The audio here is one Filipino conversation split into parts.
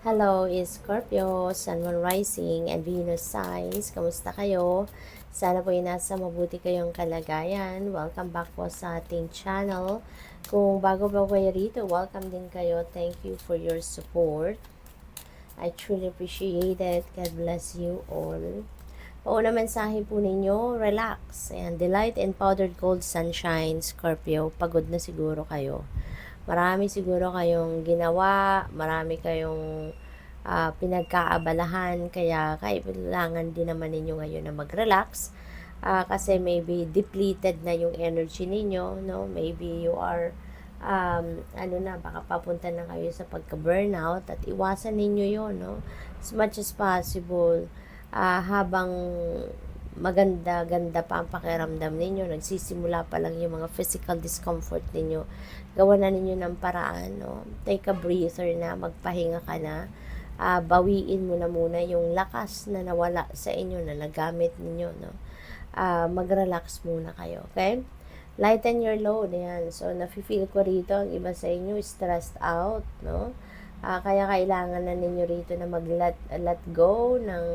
Hello, Scorpio, Sun, Moon Rising, and Venus signs. Kamusta kayo? Sana po ay nasa mabuti kayong kalagayan. Welcome back po sa ating channel. Kung bago pa kayo rito, welcome din kayo. Thank you for your support. I truly appreciate it. God bless you all. Pauna mensahe po ninyo, relax. And delight in powdered gold sunshine, Scorpio. Pagod na siguro kayo. Marami siguro kayong ginawa, marami kayong pinagkaabalahan, kaya kailangan din naman ninyo ngayon na mag-relax. Kasi maybe depleted na yung energy ninyo, no? Maybe you are baka papunta na kayo sa pagka-burnout at iwasan ninyo yon, no? As much as possible, habang maganda-ganda pa ang pakiramdam ninyo, nagsisimula pa lang yung mga physical discomfort ninyo, gawa na ninyo ng paraan, no? Take a breather na, magpahinga ka na, bawiin mo na muna yung lakas na nawala sa inyo, na nagamit ninyo, no? Mag-relax muna kayo, okay? Lighten your load, yan. So, nafe-feel ko rito, ang iba sa inyo, stressed out, no? Kaya kailangan na ninyo rito na let go ng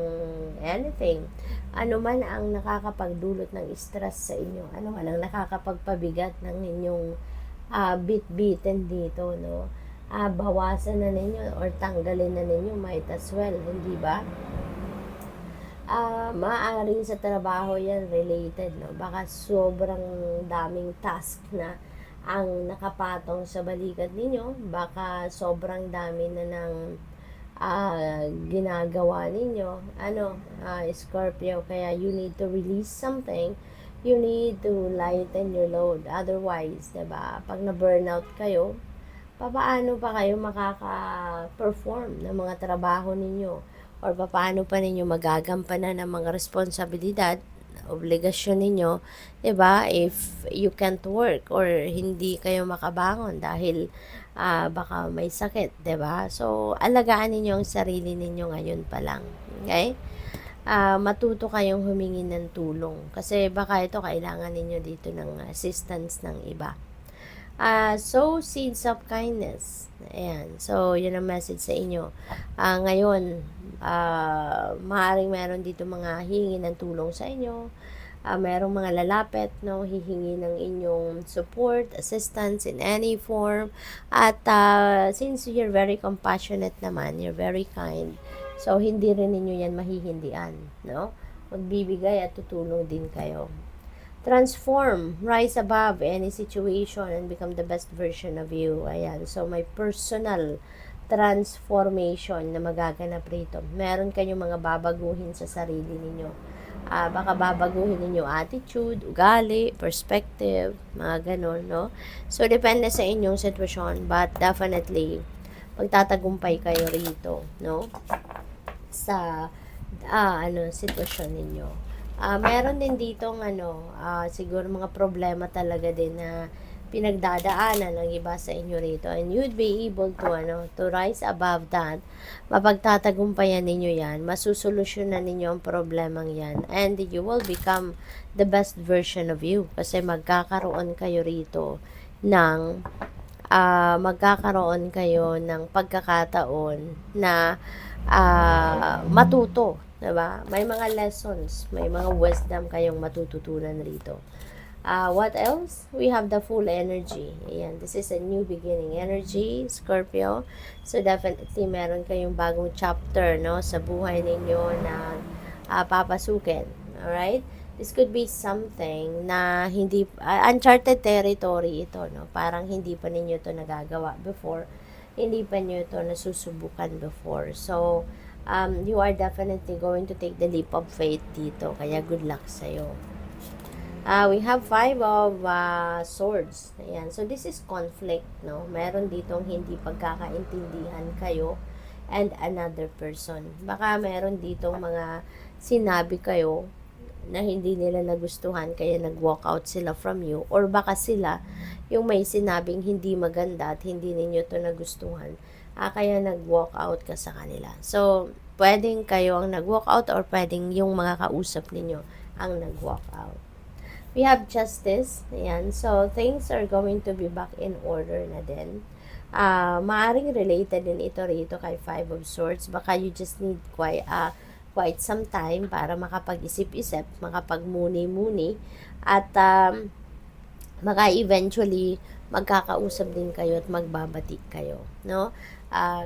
anything. Ano man ang nakakapagdulot ng stress sa inyo, ano man ang nakakapagpabigat ng inyong bit-bitin dito, no? Bawasan na ninyo or tanggalin na ninyo, might as well, hindi ba? Maaaring sa trabaho yan related, no? Baka sobrang daming task na ang nakapatong sa balikat ninyo, baka sobrang dami na ng ginagawa ninyo, Scorpio, kaya you need to release something, you need to lighten your load, otherwise, diba, pag na-burnout kayo, paano pa kayo makaka-perform ng mga trabaho ninyo, or paano pa ninyo magagampanan ng mga responsibilidad, obligasyon ninyo, 'di ba? If you can't work or hindi kayo makabangon dahil baka may sakit, 'di ba? So, alagaan ninyo ang sarili ninyo ngayon pa lang. Okay? Matuto kayong humingi ng tulong kasi baka ito kailangan ninyo dito ng assistance ng iba. Sow seeds of kindness. Ayan. So, yun ang message sa inyo. Ngayon, maaaring meron dito mga hihingi ng tulong sa inyo. Merong mga lalapit, no, hihingi ng inyong support, assistance in any form. At since you're very compassionate naman, you're very kind, so hindi rin ninyo yan mahihindian, no? Magbibigay at tutulong din kayo. Transform, rise above any situation and become the best version of you. Ayan. So, may personal transformation na magaganap rito. Meron kayong mga babaguhin sa sarili ninyo. Baka babaguhin ninyo attitude, ugali, perspective, mga ganun, no? So, depende sa inyong sitwasyon, but definitely, magtatagumpay kayo rito, no? Sa, sitwasyon ninyo. Meron din ditong siguro mga problema talaga din na pinagdadaanan ng iba sa inyo rito, and you'd be able to rise above that. Mapagtatagumpayan ninyo yan, masusolusyonan ninyo ang problemang yan, and you will become the best version of you kasi magkakaroon kayo rito ng pagkakataon na matuto. Diba? May mga lessons, may mga wisdom kayong matututunan rito. What else? We have the full energy. Ayan, this is a new beginning energy, Scorpio. So, definitely, meron kayong bagong chapter, no, sa buhay ninyo na papasukin. Alright? This could be something na hindi, uncharted territory ito, no? Parang hindi pa ninyo ito nagagawa before. Hindi pa nyo ito nasusubukan before. So, you are definitely going to take the leap of faith dito. Kaya good luck sa'yo. We have 5 of swords. Ayan. So, this is conflict, no? Meron ditong hindi pagkakaintindihan kayo and another person. Baka meron ditong mga sinabi kayo na hindi nila nagustuhan kaya nag-walk out sila from you, or baka sila yung may sinabing hindi maganda at hindi ninyo to nagustuhan, kaya nag-walk out ka sa kanila. So, pwedeng kayo ang nag-walk out or pwedeng yung mga kausap ninyo ang nag-walk out. We have justice. Ayan. So, things are going to be back in order na din. Maaring related din ito rito kay Five of Swords. Baka you just need quite some time para makapag-isip-isip, makapag-muni-muni, at baka eventually magkakausap din kayo at magbabati kayo, no?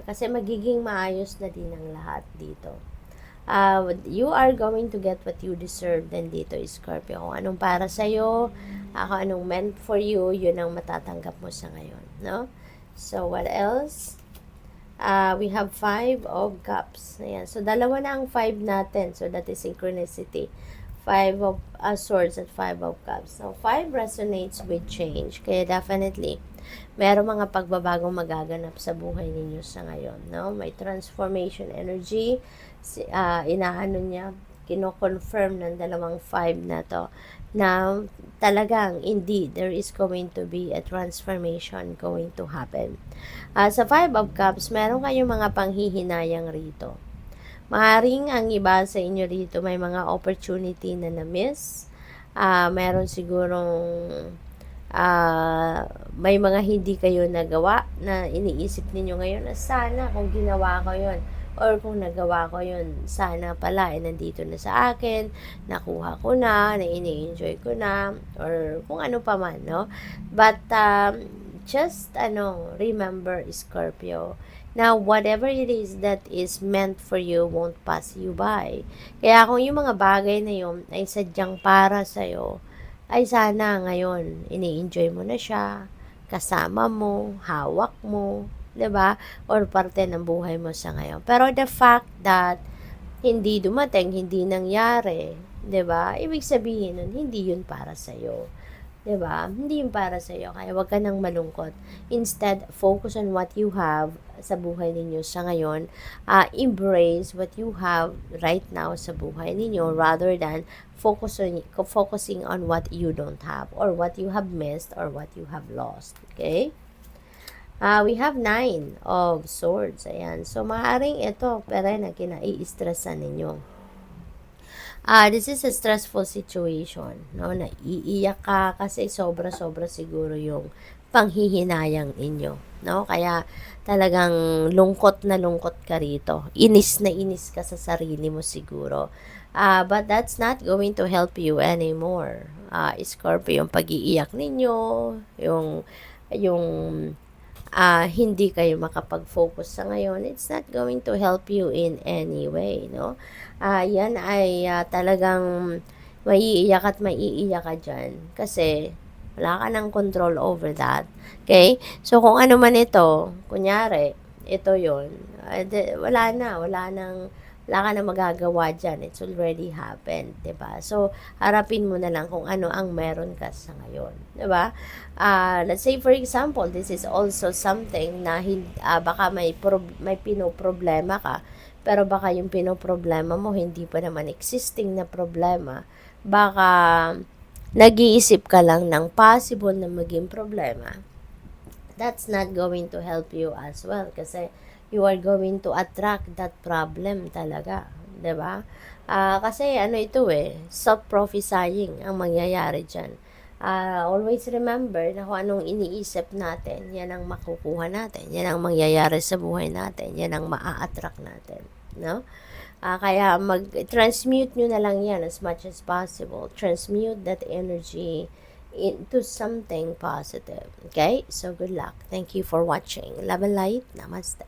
Kasi magiging maayos na din ang lahat dito. You are going to get what you deserve din dito, Scorpio. Kung anong para sa'yo, kung anong meant for you, yun ang matatanggap mo sa ngayon, no? So, what else? We have 5 of Cups. Ayan. So, dalawa na ang 5 natin. So, that is synchronicity. 5 of Swords at 5 of Cups. So, 5 resonates with change. Kaya definitely, meron mga pagbabagong magaganap sa buhay ninyo sa ngayon. No? May transformation energy. Inaano niya, kino-confirm ng dalawang 5 na to na talagang indeed there is going to be a transformation going to happen. Sa 5 of Cups, meron kayong mga panghihinayang rito. Maaaring ang iba sa inyo rito may mga opportunity na na-miss. Meron sigurong may mga hindi kayo nagawa na iniisip ninyo ngayon na sana kung ginawa ko yon, or kung nagawa ko yun, sana pala nandito na sa akin, nakuha ko na ini-enjoy ko na, or kung ano pa man, no? But just remember, Scorpio, now whatever it is that is meant for you won't pass you by. Kaya kung yung mga bagay na yun ay sadyang para sa'yo, ay sana ngayon ini-enjoy mo na siya, kasama mo, hawak mo, 'di ba? Or parte ng buhay mo sa ngayon. Pero the fact that hindi dumating, hindi nangyari, 'di ba? Ibig sabihin nun, hindi 'yun para sa iyo. 'Di ba? Hindi 'yun para sa iyo. Kaya wag ka nang malungkot. Instead, focus on what you have sa buhay ninyo sa ngayon. Embrace what you have right now sa buhay ninyo rather than focusing on what you don't have or what you have missed or what you have lost. Okay? We have 9 of Swords. Ayan. So, maaaring ito, pero na kinai-stressan ninyo. This is a stressful situation, no? Naiiyak ka kasi sobra-sobra siguro yung panghihinayang inyo, no? Kaya talagang lungkot na lungkot ka rito. Inis na inis ka sa sarili mo siguro. But that's not going to help you anymore. Scorpio, yung pag-iiyak ninyo, yung hindi kayo makapag-focus sa ngayon, it's not going to help you in any way, no? Yan ay talagang maiiyak at maiiyak ka dyan kasi wala ka ng control over that. Okay? So, kung ano man ito, kunyari, ito yon, wala ka na magagawa dyan. It's already happened, 'di ba? So, harapin mo na lang kung ano ang meron ka sa ngayon, 'di ba? Let's say for example, this is also something na baka may pinoproblema ka, pero baka yung pinoproblema mo hindi pa naman existing na problema. Baka nag-iisip ka lang ng possible na maging problema. That's not going to help you as well kasi you are going to attract that problem talaga, 'di ba? Kasi ito self-prophesying ang mangyayari diyan. Always remember na kung anong iniisip natin, yan ang makukuha natin, yan ang mangyayari sa buhay natin, yan ang maa-attract natin, no? Kaya mag-transmute nyo na lang yan as much as possible. Transmute that energy into something positive. Okay? So, good luck. Thank you for watching. Love and light. Namaste.